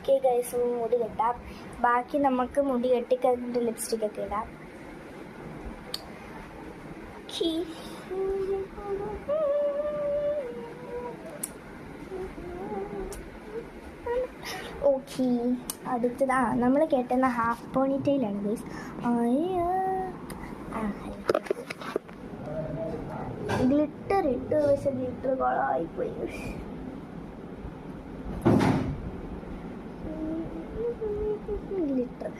Okay guys, മുടി കെട്ടാം. ബാക്കി നമുക്ക് മുടി കെട്ടിക്കഴിഞ്ഞിട്ട് ലിപ്സ്റ്റിക്കൊക്കെ ഇടാം. ഓക്കെ, അടുത്തത് നമ്മൾ കെട്ടുന്ന ഹാഫ് പോണിറ്റെയിലാണ് ഗൈസ്. ഗ്ലിറ്റർ ഇട്ട്, പക്ഷെ ഗ്ലിറ്റർ കൊളായിപ്പോയി. ഗ്ലിറ്റർ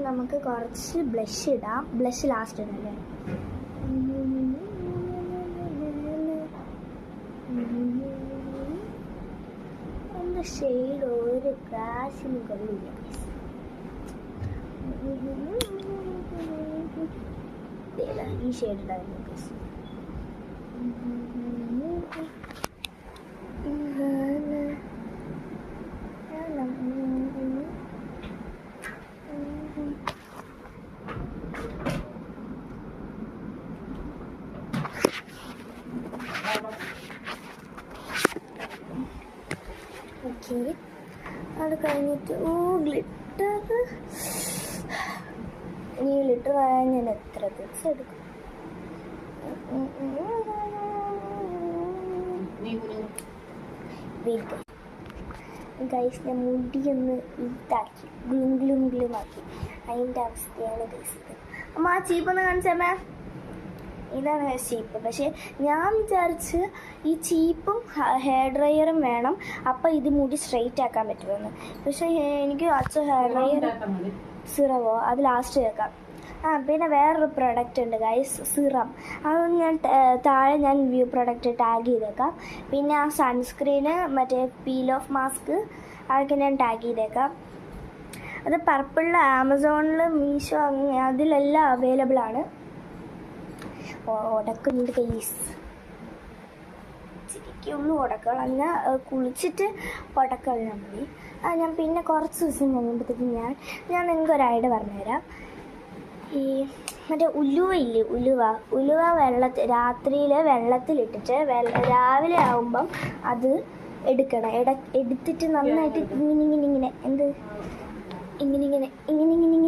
നമുക്ക് കുറച്ച് ബ്ലഷ് ഇടാം. ബ്ലഷ് ലാസ്റ്റ് ഇടല്ലേ. എൻ്റെ ഷെയ്ഡ് ഒരു പ്രാവശ്യം കൊള്ളില്ല. ഈ ഷെയ്ഡ് ഇടായിരുന്നു. ഓക്കെ, അത് കഴിഞ്ഞിട്ട് ഗ്ലിറ്റർ. ഈ ഗ്ലിറ്റർ വരാൻ ഞാൻ എത്ര ദിവസം എടുക്കും? ഗൈസ്, ഞാൻ മുടിയൊന്ന് ഇതാക്കി ഗ്ലുമാക്കി. അതിൻ്റെ അവസ്ഥയാണ് ഗൈസ്. അമ്മ ആ ചീപ്പൊന്ന് കാണിച്ചമ്മേ. ഇതാണ് ചീപ്പ്. പക്ഷേ ഞാൻ വിചാരിച്ച് ഈ ചീപ്പും ഹെയർ ഡ്രയറും വേണം, അപ്പം ഇത് മുടി സ്ട്രെയിറ്റ് ആക്കാൻ പറ്റുമെന്ന്. പക്ഷേ എനിക്ക് ഹെയർ ഡ്രയർ സിറവോ അത് ലാസ്റ്റ് കേൾക്കാം. പിന്നെ വേറൊരു പ്രൊഡക്റ്റ് ഉണ്ട് ഗൈസ്, സിറം. അത് ഞാൻ താഴെ ഞാൻ വ്യൂ പ്രൊഡക്റ്റ് ടാഗ് ചെയ്തേക്കാം. പിന്നെ ആ സൺസ്ക്രീന്, മറ്റേ പീൽ ഓഫ് മാസ്ക്, അതൊക്കെ ഞാൻ ടാഗ് ചെയ്തേക്കാം. അത് പർപ്പിളിൽ, ആമസോണിൽ, മീഷോ അതിലെല്ലാം അവൈലബിൾ ആണ്. ഉടക്കുന്നുണ്ട് ഗൈസ്, ശരിക്കുള്ളൂ ഉടക്കൾ. എന്നാൽ കുളിച്ചിട്ട് ഉടക്കളഞ്ഞാൽ മതി. ഞാൻ പിന്നെ കുറച്ച് ദിവസം കഴിയുമ്പോഴത്തേക്കും ഞാൻ നിങ്ങൾക്ക് ഒരു ഐഡിയ പറഞ്ഞുതരാം. ഈ മറ്റേ ഉലുവയില്ലേ, ഉലുവ രാത്രിയിൽ വെള്ളത്തിലിട്ടിട്ട് രാവിലെ ആകുമ്പം അത് എടുക്കണം. എടുത്തിട്ട് നന്നായിട്ട്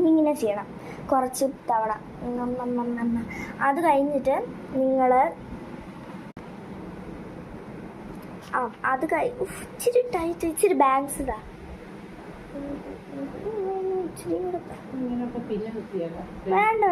ഇങ്ങനെ ചെയ്യണം കുറച്ച് തവണ. അത് കഴിഞ്ഞിട്ട് നിങ്ങൾ ഇച്ചിരി ടൈറ്റ്, ഇച്ചിരി ബാങ്ക്സ് ഇതാ. വേണ്ട